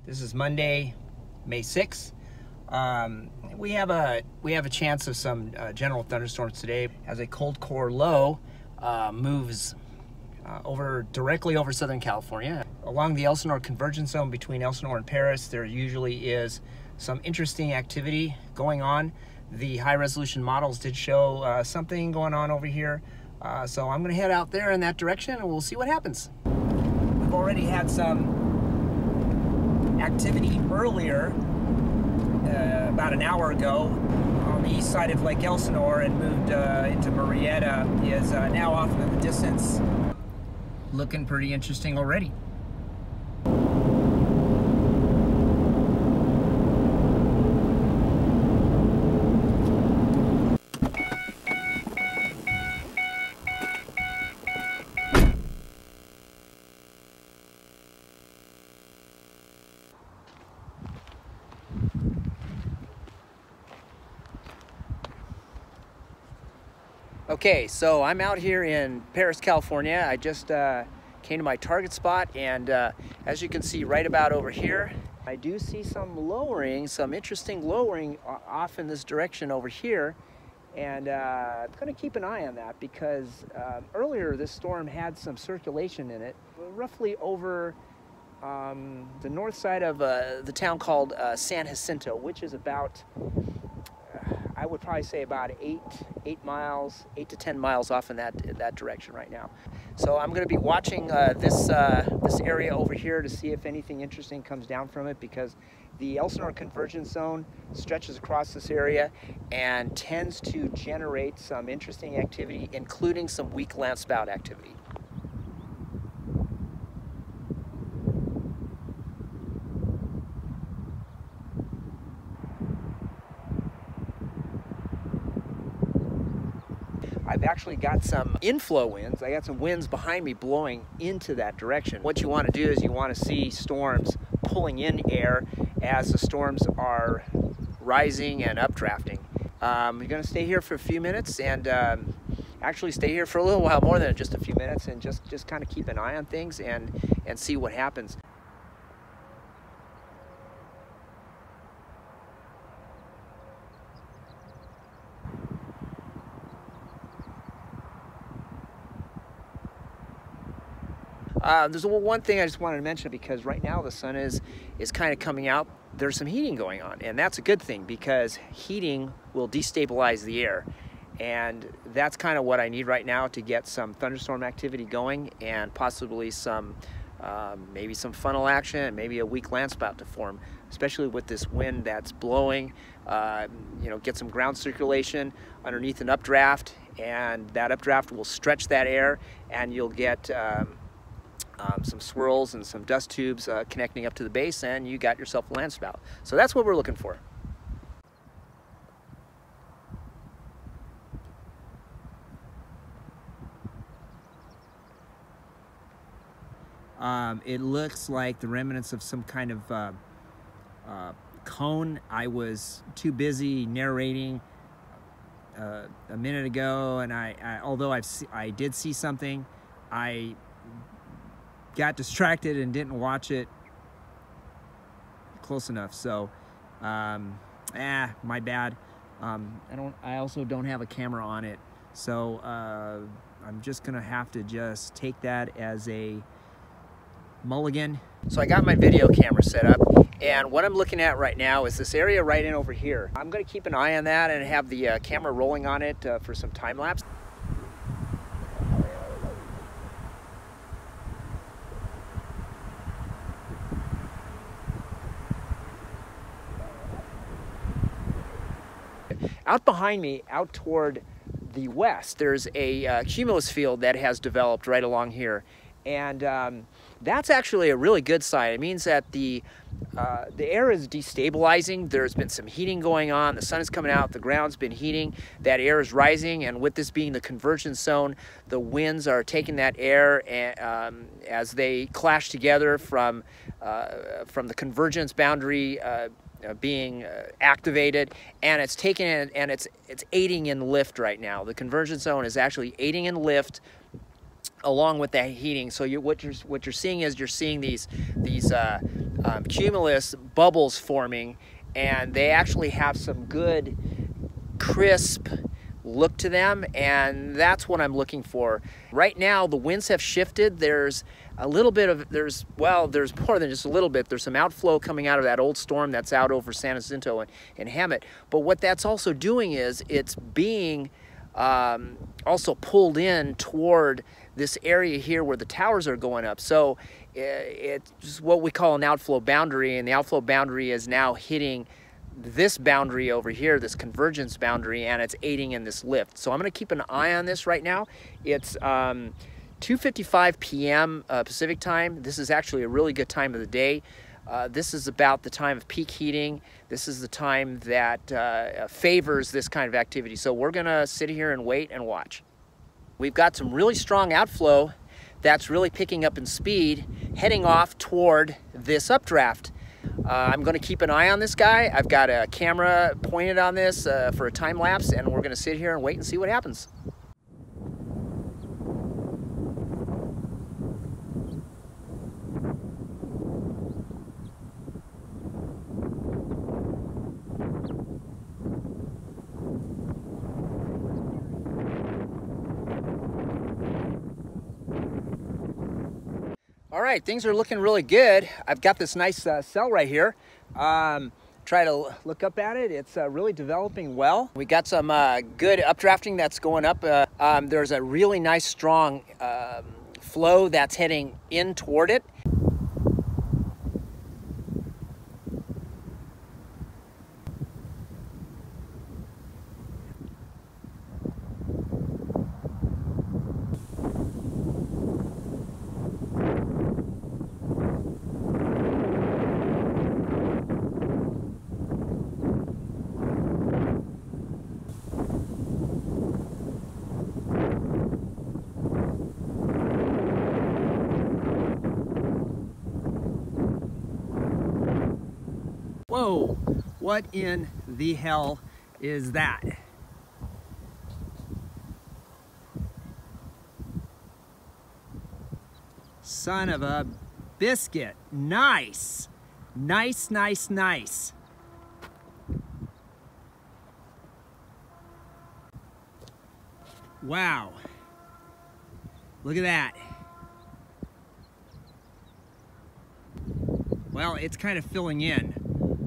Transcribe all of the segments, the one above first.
This is Monday, May 6th. We have a chance of some general thunderstorms today as a cold core low moves directly over Southern California. Along the Elsinore Convergence Zone between Elsinore and Perris, there usually is some interesting activity going on. The high resolution models did show something going on over here. So I'm gonna head out there in that direction and we'll see what happens. We've already had some activity earlier, about an hour ago, on the east side of Lake Elsinore and moved into Marietta. Is now off in the distance. Looking pretty interesting already. Okay, so I'm out here in Perris, California. I just came to my target spot, and as you can see right about over here, I do see some lowering, some interesting lowering off in this direction over here. And I'm going to keep an eye on that because earlier this storm had some circulation in it, roughly over the north side of the town called San Jacinto, which is about, I would probably say about 8 to 10 miles off in that direction right now. So I'm going to be watching this area over here to see if anything interesting comes down from it, because the Elsinore Convergence Zone stretches across this area and tends to generate some interesting activity, including some weak land spout activity. I've actually got some inflow winds. I got some winds behind me blowing into that direction. What you want to do is you want to see storms pulling in air as the storms are rising and updrafting. You're going to stay here for a few minutes and actually stay here for a little while more than just a few minutes, and just kind of keep an eye on things and see what happens. There's one thing I just wanted to mention, because right now the sun is kind of coming out. There's some heating going on, and that's a good thing because heating will destabilize the air, and that's kind of what I need right now to get some thunderstorm activity going and possibly some maybe some funnel action and maybe a weak land spout to form, especially with this wind that's blowing. You know, get some ground circulation underneath an updraft, and that updraft will stretch that air, and you'll get some swirls and some dust tubes connecting up to the base, and you got yourself a land spout. So that's what we're looking for. It looks like the remnants of some kind of cone. I was too busy narrating a minute ago, and although I did see something, I got distracted and didn't watch it close enough. So my bad. I also don't have a camera on it, so I'm just gonna have to just take that as a mulligan. So I got my video camera set up, and what I'm looking at right now is this area right in over here. I'm gonna keep an eye on that and have the camera rolling on it for some time lapse. Out behind me, out toward the west, there's a cumulus field that has developed right along here, and that's actually a really good sign. It means that the air is destabilizing. There's been some heating going on. The sun is coming out. The ground's been heating. That air is rising, and with this being the convergence zone, the winds are taking that air and, as they clash together from the convergence boundary being activated, and it's taking it and it's aiding in lift right now. The convergence zone is actually aiding in lift along with that heating. So what you're seeing is you're seeing these cumulus bubbles forming, and they actually have some good crisp look to them, and that's what I'm looking for. Right now the winds have shifted. There's a little bit of, there's more than just a little bit. There's some outflow coming out of that old storm that's out over San Jacinto and Hemet. But what that's also doing is it's being also pulled in toward this area here where the towers are going up. So it's what we call an outflow boundary, and the outflow boundary is now hitting this boundary over here, this convergence boundary, and it's aiding in this lift. So I'm going to keep an eye on this right now. It's 2:55 p.m. Pacific time. This is actually a really good time of the day. This is about the time of peak heating. This is the time that favors this kind of activity. So we're going to sit here and wait and watch. We've got some really strong outflow that's really picking up in speed, heading off toward this updraft. I'm going to keep an eye on this guy. I've got a camera pointed on this for a time lapse, and we're going to sit here and wait and see what happens. All right, things are looking really good. I've got this nice cell right here. Try to look up at it. It's really developing well. We got some good updrafting that's going up. There's a really nice strong flow that's heading in toward it. Whoa, what in the hell is that? Son of a biscuit. Nice. Nice, nice, nice. Wow. Look at that. Well, it's kind of filling in.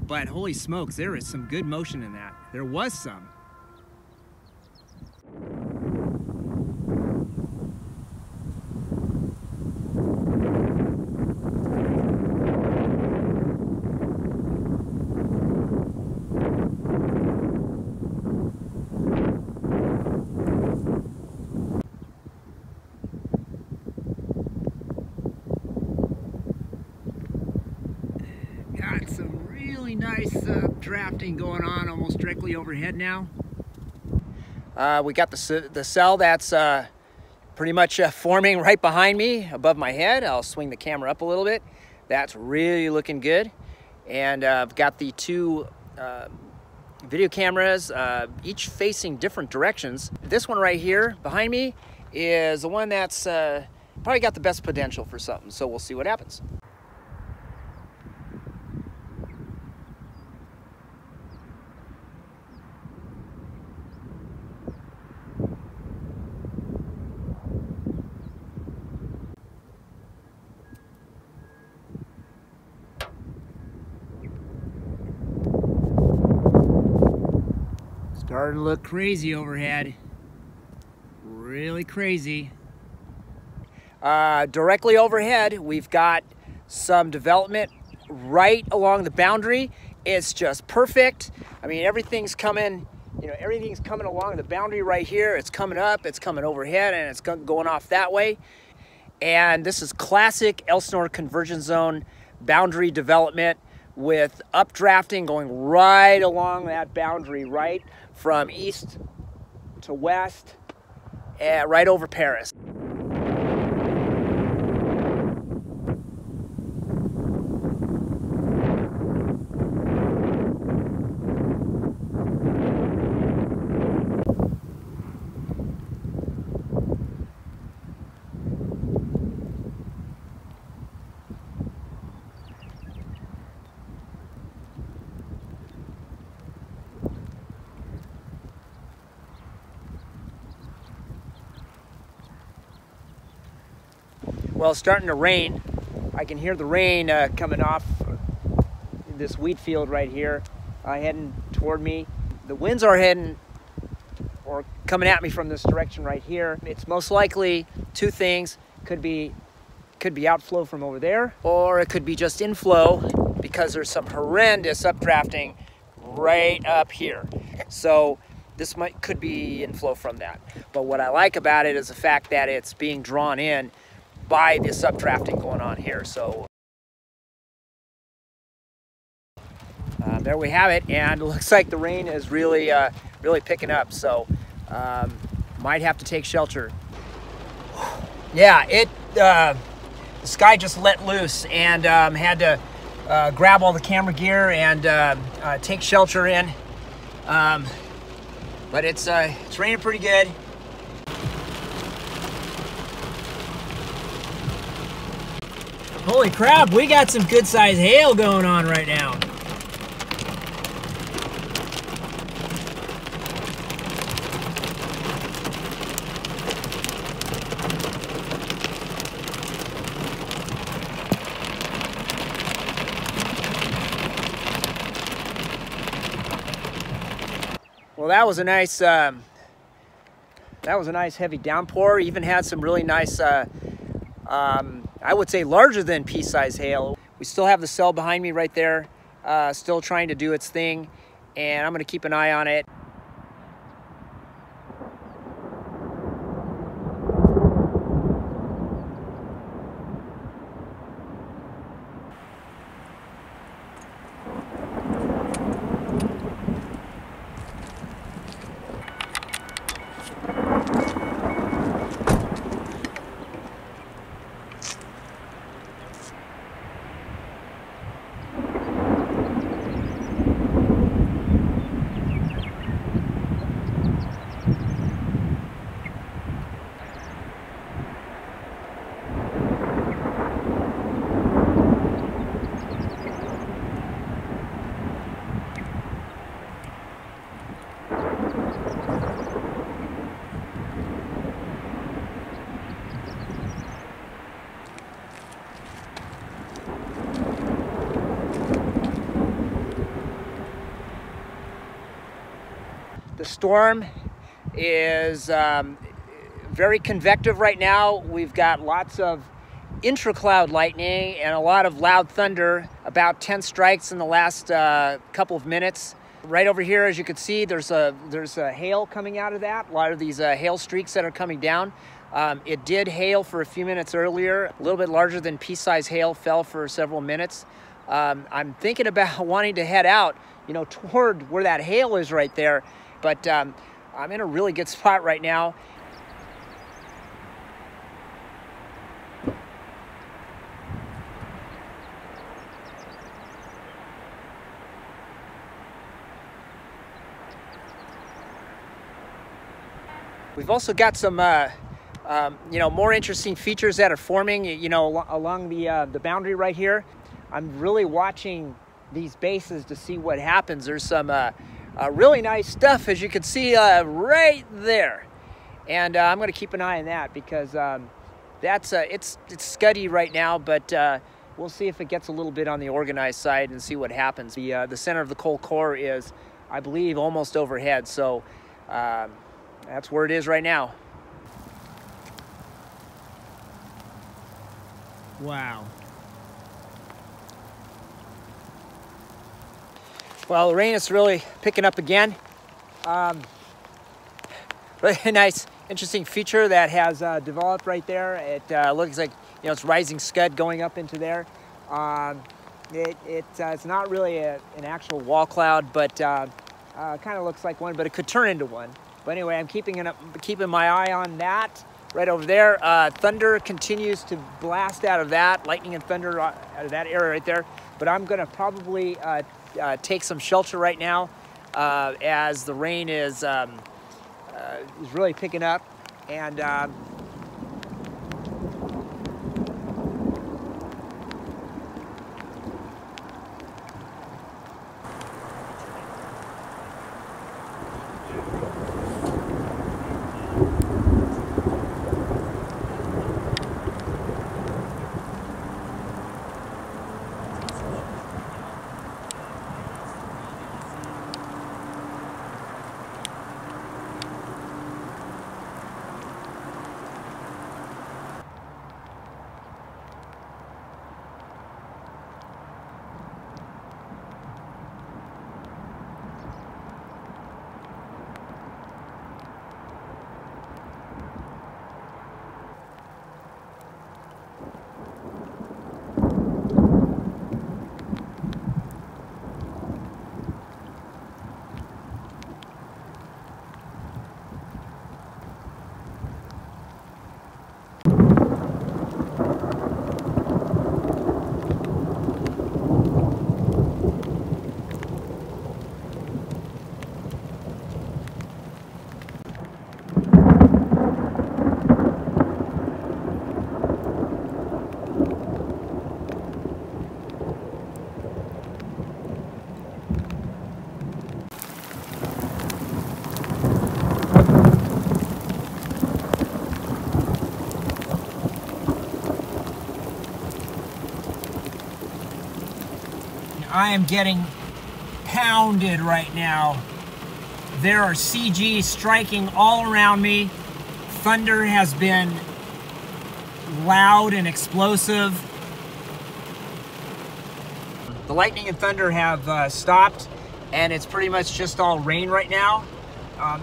But holy smokes, there is some good motion in that. There was some. Got some really nice drafting going on almost directly overhead now. We got the cell that's pretty much forming right behind me above my head. I'll swing the camera up a little bit. That's really looking good. And I've got the two video cameras, each facing different directions. This one right here behind me is the one that's probably got the best potential for something. So we'll see what happens. Starting to look crazy overhead. Really crazy. Directly overhead, we've got some development right along the boundary. It's just perfect. I mean, everything's coming, everything's coming along the boundary right here. It's coming up, it's coming overhead, and it's going off that way. And this is classic Elsinore Convergence Zone boundary development with updrafting going right along that boundary, right from east to west, right over Perris. Well, it's starting to rain. I can hear the rain coming off this wheat field right here, heading toward me. The winds are heading or coming at me from this direction right here. It's most likely two things. Could be outflow from over there, or it could be just inflow because there's some horrendous updrafting right up here. So this could be inflow from that. But what I like about it is the fact that it's being drawn in by this updrafting going on here. So there we have it, and it looks like the rain is really picking up. So might have to take shelter. Yeah, the sky just let loose, and had to grab all the camera gear and take shelter in. But it's raining pretty good. Holy crap, we got some good sized hail going on right now. Well, that was a nice heavy downpour. Even had some really nice, I would say larger than pea-sized hail. We still have the cell behind me right there, still trying to do its thing, and I'm going to keep an eye on it. The storm is very convective right now. We've got lots of intra-cloud lightning and a lot of loud thunder, about 10 strikes in the last couple of minutes. Right over here, as you can see, there's a hail coming out of that. A lot of these hail streaks that are coming down. It did hail for a few minutes earlier. A little bit larger than pea-sized hail fell for several minutes. I'm thinking about wanting to head out, toward where that hail is right there. But I'm in a really good spot right now. We've also got some, more interesting features that are forming, along the boundary right here. I'm really watching these bases to see what happens. There's some really nice stuff, as you can see right there, and I'm going to keep an eye on that because that's it's scuddy right now, but we'll see if it gets a little bit on the organized side and see what happens. The center of the cold core is, I believe, almost overhead, so that's where it is right now. Wow. Well, the rain is really picking up again. Really nice, interesting feature that has developed right there. It looks like, it's rising scud going up into there. It's not really an actual wall cloud, but kind of looks like one, but it could turn into one. But anyway, I'm keeping my eye on that right over there. Thunder continues to blast out of that, lightning and thunder out of that area right there. But I'm going to probably take some shelter right now as the rain is really picking up, and I am getting pounded right now. There are CGs striking all around me. Thunder has been loud and explosive. The lightning and thunder have stopped, and it's pretty much just all rain right now.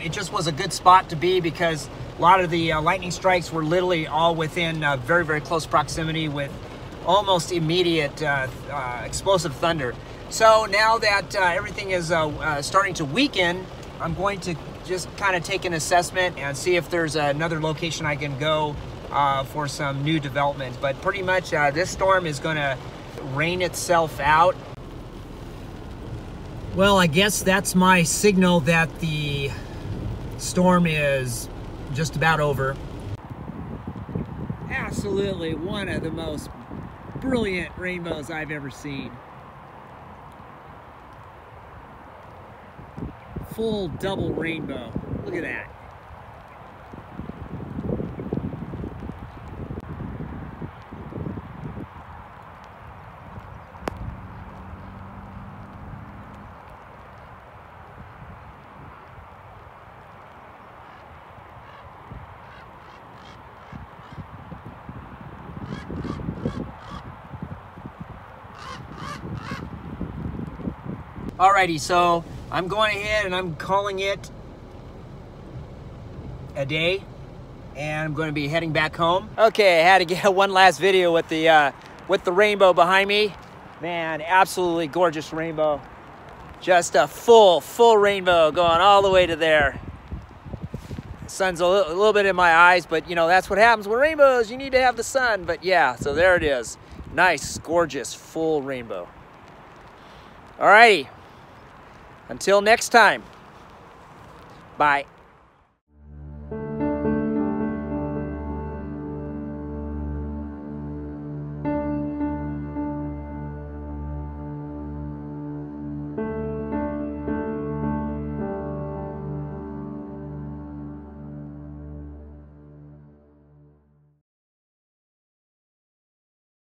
It just was a good spot to be because a lot of the lightning strikes were literally all within very, very close proximity with almost immediate explosive thunder. So now that everything is starting to weaken, I'm going to just kind of take an assessment and see if there's another location I can go for some new development. But pretty much this storm is going to rain itself out. Well, I guess that's my signal that the storm is just about over. Absolutely one of the most brilliant rainbows I've ever seen. Full double rainbow. Look at that. Alrighty, so I'm going ahead and I'm calling it a day, and I'm going to be heading back home. Okay, I had to get one last video with the rainbow behind me. Man, absolutely gorgeous rainbow. Just a full rainbow going all the way to there. The sun's a little bit in my eyes, but you know, that's what happens with rainbows. You need to have the sun, but yeah, so there it is. Nice, gorgeous, full rainbow. Alrighty. Until next time, bye.